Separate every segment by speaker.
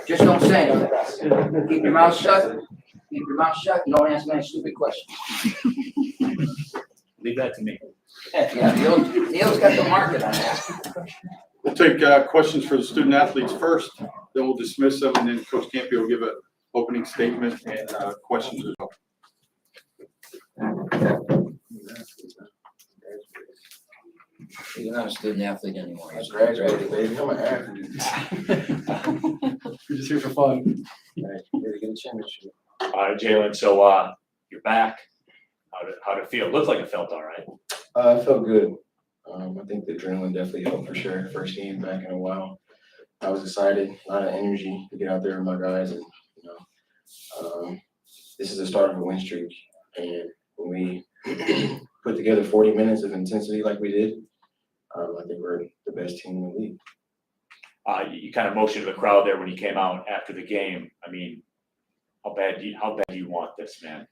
Speaker 1: Just don't say anything. Keep your mouth shut. Keep your mouth shut and don't ask me any stupid questions.
Speaker 2: Leave that to me.
Speaker 1: Yeah, Neil's got the market on that.
Speaker 3: We'll take questions for the student athletes first, then we'll dismiss them, and then Coach Campy will give an opening statement and questions as well.
Speaker 1: You're not a student athlete anymore.
Speaker 4: I graduated, baby. I'm an athlete.
Speaker 5: We're just here for fun.
Speaker 4: Right, here to get a championship.
Speaker 2: All right, Jalen, so you're back. How'd it feel? Looked like it felt all right.
Speaker 4: It felt good. I think the adrenaline definitely helped for sure. First game back in a while. I was excited, a lot of energy to get out there with my guys, and this is the start of a win streak. And when we put together 40 minutes of intensity like we did, I think we're the best team in the league.
Speaker 2: You kind of motioned to the crowd there when you came out after the game. I mean, how bad do you want this, man?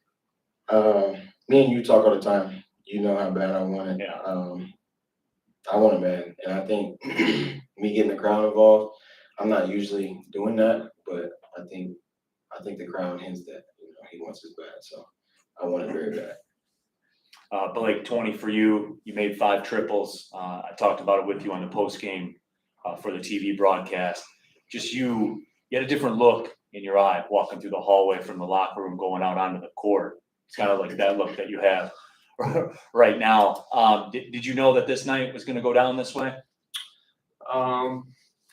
Speaker 4: Me and you talk all the time. You know how bad I want it.
Speaker 2: Yeah.
Speaker 4: I want it bad, and I think me getting the crowd involved, I'm not usually doing that, but I think the crowd hints that he wants it bad, so I want it very bad.
Speaker 2: Blake, 20 for you. You made 5 triples. I talked about it with you on the post game for the TV broadcast. Just you had a different look in your eye walking through the hallway from the locker room going out onto the court. It's kind of like that look that you have right now. Did you know that this night was going to go down this way?
Speaker 5: I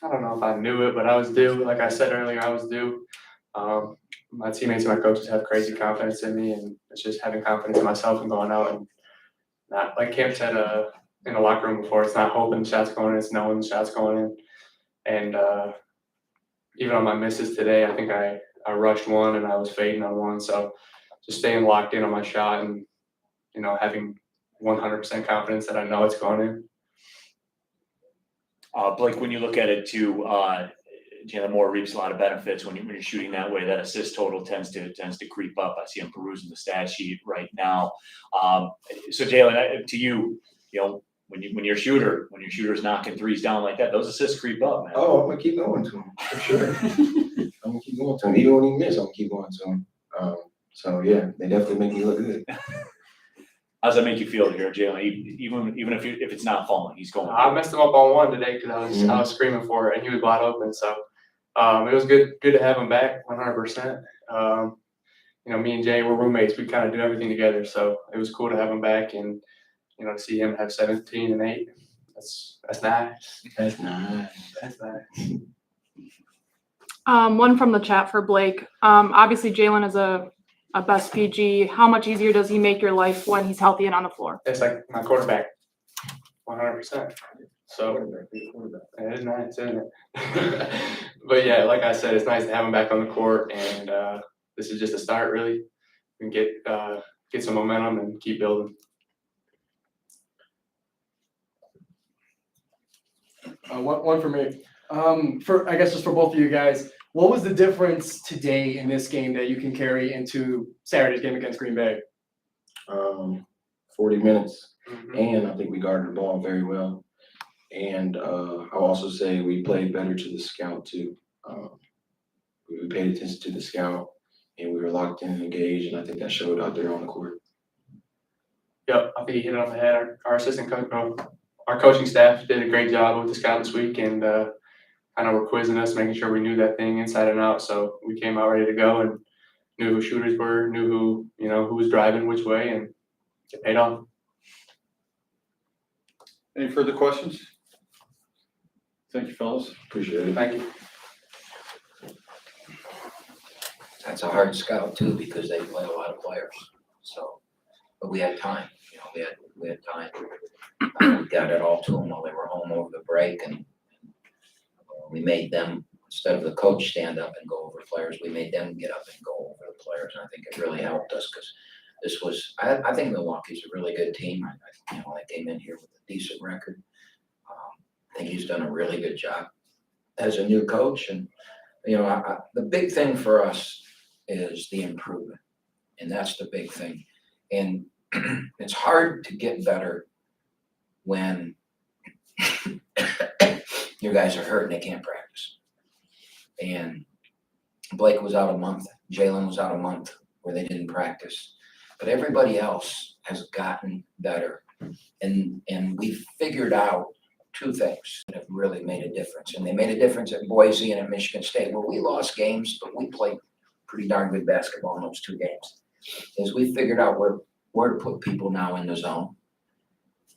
Speaker 5: don't know if I knew it, but I was due. Like I said earlier, I was due. My teammates and my coaches have crazy confidence in me, and it's just having confidence in myself and going out and not, like Cam said in the locker room before, it's not hoping the shot's going in, it's knowing the shot's going in. And even on my misses today, I think I rushed one and I was fading on one. So just staying locked in on my shot and, having 100% confidence that I know it's going in.
Speaker 2: Blake, when you look at it too, Jalen Moore reaps a lot of benefits when you're shooting that way. That assist total tends to creep up. I see him perusing the stat sheet right now. So Jalen, to you, when your shooter's knocking threes down like that, those assists creep up, man.
Speaker 4: Oh, I'm gonna keep going to him for sure. I'm gonna keep going to him. Even when he misses, I'm gonna keep going to him. So yeah, they definitely make me look good.
Speaker 2: How does that make you feel here, Jalen? Even if it's not falling, he's going.
Speaker 5: I messed him up on one today because I was screaming for it and he was wide open. So it was good to have him back 100%. Me and Jay were roommates. We kind of do everything together. So it was cool to have him back and, to see him have 17 and 8. That's nice.
Speaker 4: That's nice.
Speaker 5: That's nice.
Speaker 6: One from the chat for Blake. Obviously, Jalen is a best PG. How much easier does he make your life when he's healthy and on the floor?
Speaker 5: It's like my quarterback, 100%. So it is nice, isn't it? But yeah, like I said, it's nice to have him back on the court, and this is just a start, really. We can get some momentum and keep building.
Speaker 7: One for me. I guess just for both of you guys, what was the difference today in this game that you can carry into Saturday's game against Green Bay?
Speaker 4: 40 minutes, and I think we guarded the ball very well. And I'll also say we played better to the scout too. We paid attention to the scout, and we were locked in and engaged, and I think that showed out there on the court.
Speaker 5: Yep, I think he hit it on the head. Our assistant coach, our coaching staff did a great job with the scout this week, and kind of were quizzing us, making sure we knew that thing inside and out. So we came out ready to go and knew who shooters were, knew who who was driving which way, and it paid off.
Speaker 3: Any further questions? Thank you, fellas.
Speaker 4: Appreciate it.
Speaker 5: Thank you.
Speaker 1: That's a hard scout too, because they play a lot of players. So, but we had time, we had time. We got it all to them while they were home over the break, and we made them, instead of the coach stand up and go over players, we made them get up and go over the players. And I think it really helped us because this was, I think Milwaukee's a really good team. I came in here with a decent record. I think he's done a really good job as a new coach. And, the big thing for us is the improvement. And that's the big thing. And it's hard to get better when your guys are hurt and they can't practice. And Blake was out a month, Jalen was out a month where they didn't practice. But everybody else has gotten better. And we figured out two things that have really made a difference. And they made a difference at Boise and at Michigan State, where we lost games, but we played pretty darn good basketball in those two games. Is we figured out where to put people now in the zone.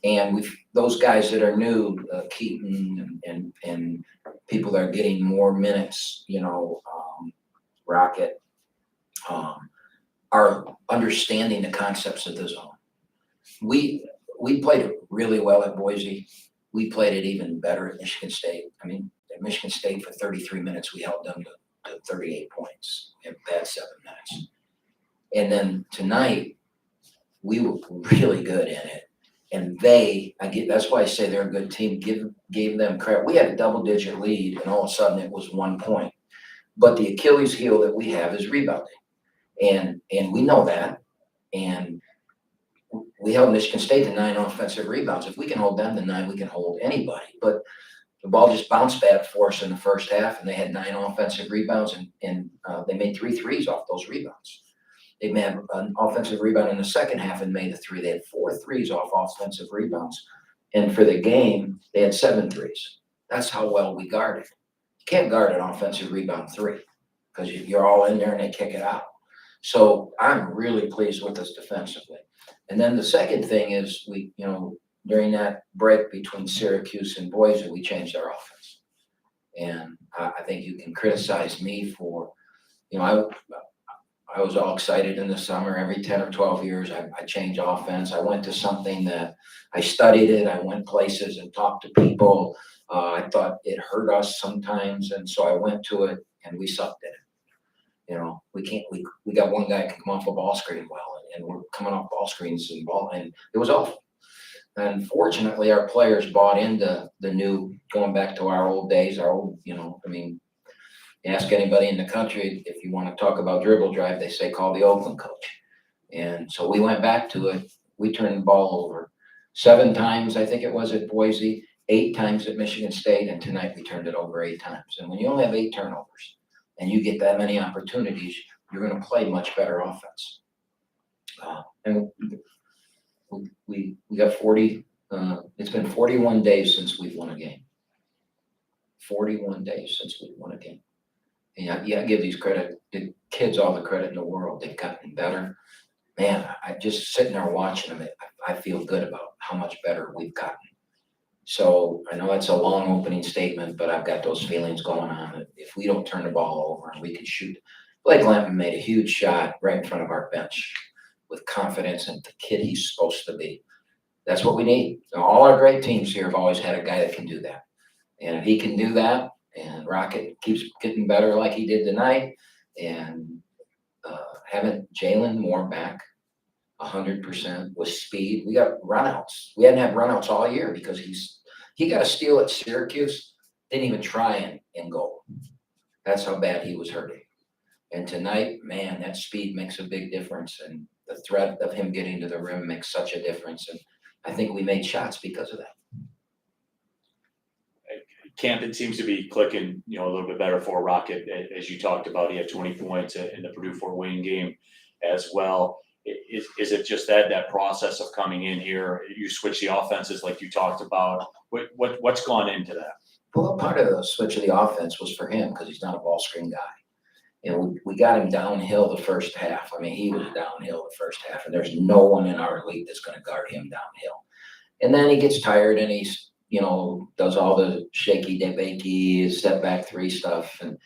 Speaker 1: And those guys that are new, Keaton and people that are getting more minutes, Rocket, are understanding the concepts of the zone. We played it really well at Boise. We played it even better at Michigan State. I mean, at Michigan State for 33 minutes, we held them to 38 points in bad 7 minutes. And then tonight, we were really good in it. And that's why I say they're a good team. Gave them credit. We had a double-digit lead, and all of a sudden it was 1 point. But the Achilles heel that we have is rebounding. And we know that. And we held Michigan State to 9 offensive rebounds. If we can hold them to 9, we can hold anybody. But the ball just bounced back for us in the first half, and they had 9 offensive rebounds, and they made 3 threes off those rebounds. They may have an offensive rebound in the second half and made the 3. They had 4 threes off offensive rebounds. And for the game, they had 7 threes. That's how well we guarded. You can't guard an offensive rebound 3 because you're all in there and they kick it out. So I'm really pleased with us defensively. And then the second thing is during that break between Syracuse and Boise, we changed our offense. And I think you can criticize me for, I was all excited in the summer. Every 10 or 12 years, I change offense. I went to something that I studied it. I went places and talked to people. I thought it hurt us sometimes. And so I went to it and we sucked at it. We got one guy who can come off a ball screen well, and we're coming off ball screens and it was awful. And fortunately, our players bought into the new, going back to our old days, ask anybody in the country, if you want to talk about dribble drive, they say call the Oakland coach. And so we went back to it. We turned the ball over 7 times, I think it was at Boise, 8 times at Michigan State, and tonight we turned it over 8 times. And when you only have 8 turnovers and you get that many opportunities, you're going to play much better offense. And we got 40. It's been 41 days since we've won a game. 41 days since we've won a game. And I give the kids all the credit in the world. They've gotten better. Man, I just sitting there watching them. I feel good about how much better we've gotten. So I know that's a long opening statement, but I've got those feelings going on. If we don't turn the ball over and we can shoot, Blake Lampman made a huge shot right in front of our bench with confidence in the kid he's supposed to be. That's what we need. All our great teams here have always had a guy that can do that. And if he can do that, and Rocket keeps getting better like he did tonight, and having Jalen Moore back 100% with speed. We got runouts. We hadn't had runouts all year because he got a steal at Syracuse, didn't even try and goal. That's how bad he was hurting. And tonight, man, that speed makes a big difference, and the threat of him getting to the rim makes such a difference. And I think we made shots because of that.
Speaker 2: Camden seems to be clicking, a little bit better for Rocket, as you talked about. He had 20 points in the Purdue Fort Wayne game as well. Is it just that process of coming in here? You switch the offenses like you talked about. What's gone into that?
Speaker 1: Well, part of the switch of the offense was for him because he's not a ball screen guy. We got him downhill the first half. I mean, he was downhill the first half, and there's no one in our league that's going to guard him downhill. And then he gets tired and he's does all the shaky, bakey, step back 3 stuff. And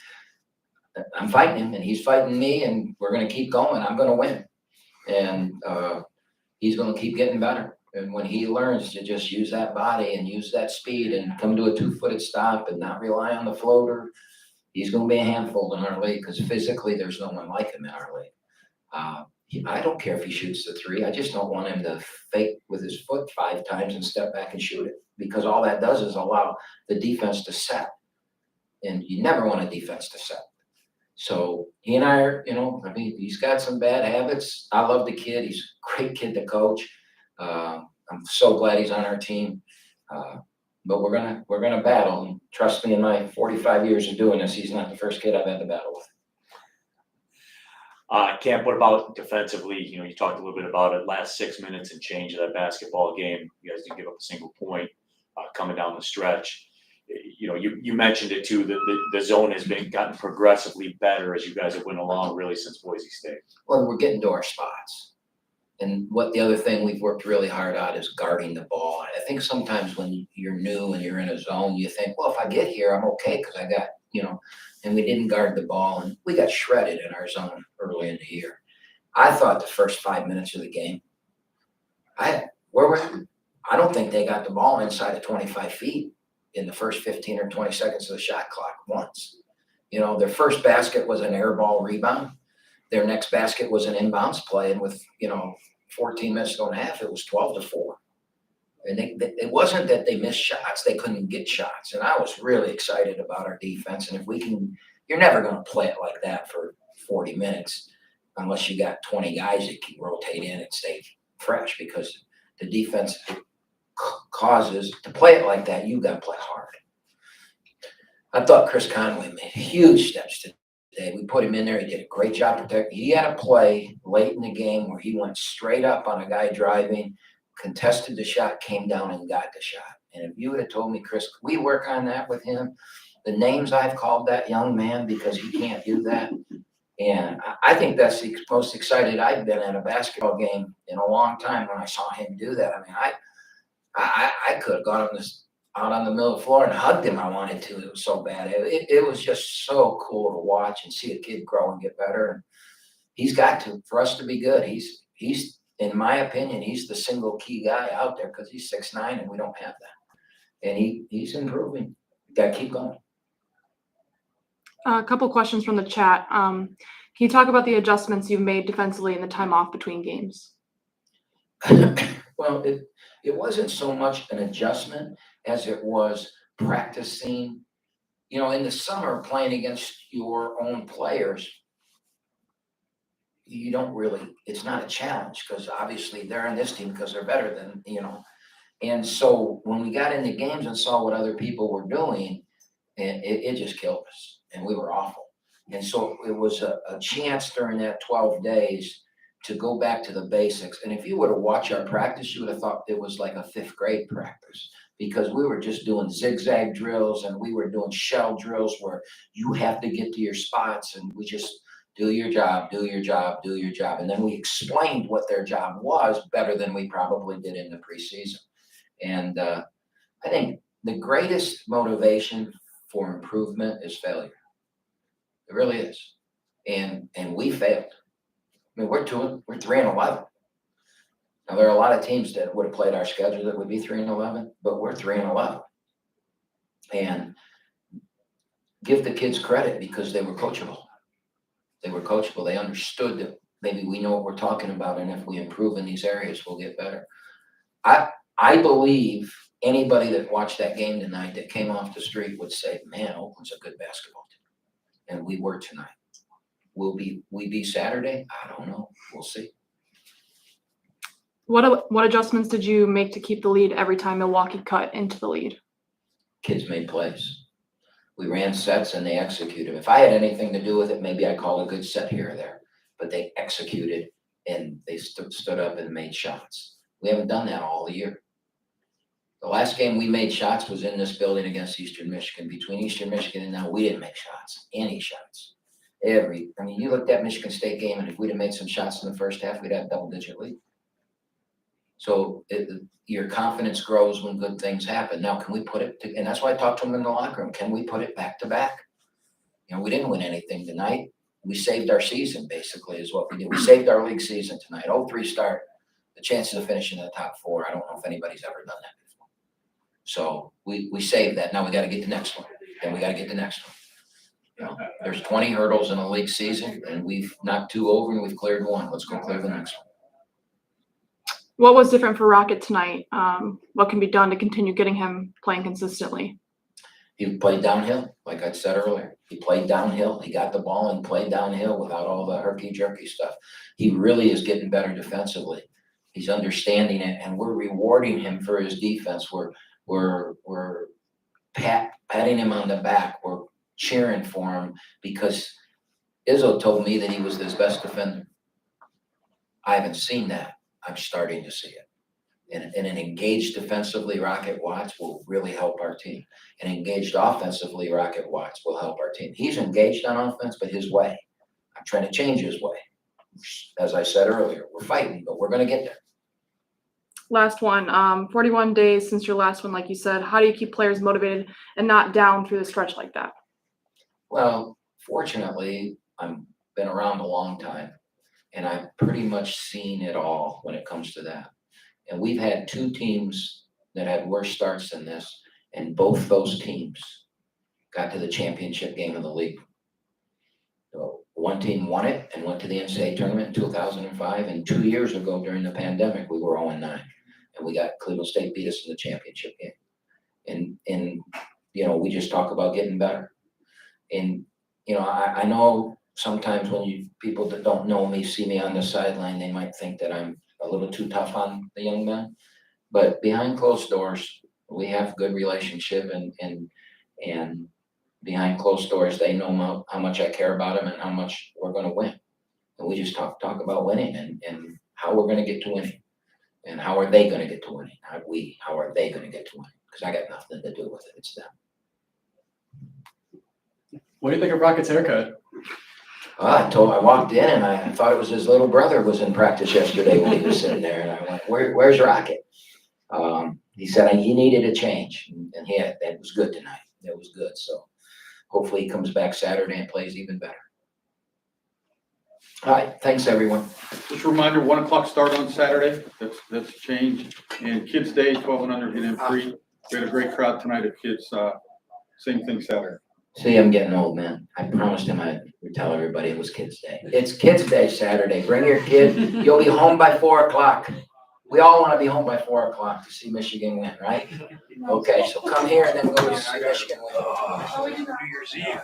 Speaker 1: I'm fighting him and he's fighting me, and we're going to keep going. I'm going to win. And he's going to keep getting better. And when he learns to just use that body and use that speed and come to a 2-footed stop and not rely on the floater, he's going to be a handful in our league because physically there's no one like him in our league. I don't care if he shoots the 3. I just don't want him to fake with his foot 5 times and step back and shoot it, because all that does is allow the defense to set. And you never want a defense to set. So he and I are, I mean, he's got some bad habits. I love the kid. He's a great kid to coach. I'm so glad he's on our team. But we're gonna battle. And trust me, in my 45 years of doing this, he's not the first kid I've had to battle with.
Speaker 2: Camp, what about defensively? You talked a little bit about it. Last 6 minutes and change of that basketball game. You guys didn't give up a single point coming down the stretch. You mentioned it too. The zone has gotten progressively better as you guys have went along, really, since Boise State.
Speaker 1: Well, we're getting to our spots. And what the other thing we've worked really hard at is guarding the ball. I think sometimes when you're new and you're in a zone, you think, well, if I get here, I'm okay because I got, and we didn't guard the ball and we got shredded in our zone early in the year. I thought the first 5 minutes of the game, I don't think they got the ball inside of 25 feet in the first 15 or 20 seconds of the shot clock once. Their first basket was an air ball rebound. Their next basket was an inbounds play, and with 14 minutes to go and a half, it was 12-4. And it wasn't that they missed shots; they couldn't get shots. And I was really excited about our defense. And if we can, you're never going to play it like that for 40 minutes unless you got 20 guys that can rotate in and stay fresh. Because the defense causes to play it like that. You got to play hard. I thought Chris Conway made huge steps today. We put him in there. He did a great job protecting. He had a play late in the game where he went straight up on a guy driving, contested the shot, came down and got the shot. And if you would have told me, Chris, we work on that with him, the names I've called that young man because he can't do that. And I think that's the most excited I've been at a basketball game in a long time when I saw him do that. I mean, I could have gone out on the middle of the floor and hugged him. I wanted to. It was so bad. It was just so cool to watch and see a kid grow and get better. And he's got to, for us to be good. He's in my opinion, he's the single key guy out there because he's 6'9" and we don't have that. And he's improving. Got to keep going.
Speaker 6: A couple questions from the chat. Can you talk about the adjustments you've made defensively in the time off between games?
Speaker 1: Well, it wasn't so much an adjustment as it was practicing. In the summer, playing against your own players, you don't really, it's not a challenge because obviously they're on this team because they're better than, And so when we got into games and saw what other people were doing, and it just killed us and we were awful. And so it was a chance during that 12 days to go back to the basics. And if you were to watch our practice, you would have thought it was like a 5th grade practice because we were just doing zigzag drills and we were doing shell drills where you have to get to your spots and we just do your job, do your job, do your job. And then we explained what their job was better than we probably did in the preseason. And I think the greatest motivation for improvement is failure. It really is. And we failed. I mean, we're 3-11. Now there are a lot of teams that would have played our schedule that would be 3-11, but we're 3-11. And give the kids credit because they were coachable. They were coachable. They understood that maybe we know what we're talking about, and if we improve in these areas, we'll get better. I believe anybody that watched that game tonight that came off the street would say, man, Oakland's a good basketball team. And we were tonight. Will we be Saturday? I don't know. We'll see.
Speaker 6: What adjustments did you make to keep the lead every time Milwaukee cut into the lead?
Speaker 1: Kids made plays. We ran sets and they executed. If I had anything to do with it, maybe I'd call a good set here or there. But they executed and they stood up and made shots. We haven't done that all year. The last game we made shots was in this building against Eastern Michigan. Between Eastern Michigan and now, we didn't make shots, any shots. You looked at Michigan State game, and if we'd have made some shots in the first half, we'd have double-digit lead. So your confidence grows when good things happen. Now, can we put it, and that's why I talked to them in the locker room, can we put it back to back? We didn't win anything tonight. We saved our season, basically, is what we did. We saved our league season tonight. 0-3 start, the chances of finishing in the top 4, I don't know if anybody's ever done that before. So we saved that. Now we got to get the next one. Then we got to get the next one. There's 20 hurdles in a league season, and we've knocked 2 over and we've cleared 1. Let's go clear the next one.
Speaker 6: What was different for Rocket tonight? What can be done to continue getting him playing consistently?
Speaker 1: He played downhill, like I said earlier. He played downhill. He got the ball and played downhill without all the herky-jerky stuff. He really is getting better defensively. He's understanding it, and we're rewarding him for his defense. We're patting him on the back. We're cheering for him because Izzo told me that he was his best defender. I haven't seen that. I'm starting to see it. And an engaged defensively, Rocket Watts will really help our team. And engaged offensively, Rocket Watts will help our team. He's engaged on offense, but his way. I'm trying to change his way. As I said earlier, we're fighting, but we're going to get there.
Speaker 6: Last one, 41 days since your last one, like you said. How do you keep players motivated and not down through the stretch like that?
Speaker 1: Well, fortunately, I've been around a long time, and I've pretty much seen it all when it comes to that. And we've had two teams that had worse starts than this, and both those teams got to the championship game of the league. So one team won it and went to the NCAA tournament in 2005, and 2 years ago during the pandemic, we were 0-9, and we got Cleveland State beat us in the championship game. And you know, we just talk about getting better. And you know, I know sometimes when people that don't know me see me on the sideline, they might think that I'm a little too tough on the young men, but behind closed doors, we have a good relationship, and behind closed doors, they know how much I care about them and how much we're going to win. And we just talk about winning and how we're going to get to winning, and how are they going to get to winning? How are they going to get to winning? Because I got nothing to do with it. It's them.
Speaker 7: What do you think of Rocket's haircut?
Speaker 1: I walked in and I thought it was his little brother was in practice yesterday when he was sitting there, and I went, where's Rocket? He said he needed a change, and that was good tonight. It was good. So hopefully he comes back Saturday and plays even better. All right, thanks everyone.
Speaker 3: Just a reminder, 1 o'clock start on Saturday. That's a change. And Kids Day, 12 and under, get in free. We had a great crowd tonight of kids. Same thing Saturday.
Speaker 1: See, I'm getting old, man. I promised him I would tell everybody it was Kids Day. It's Kids Day Saturday. Bring your kid. You'll be home by 4 o'clock. We all want to be home by 4 o'clock to see Michigan win, right? Okay, so come here and then go to see Michigan win.
Speaker 8: New Year's Eve.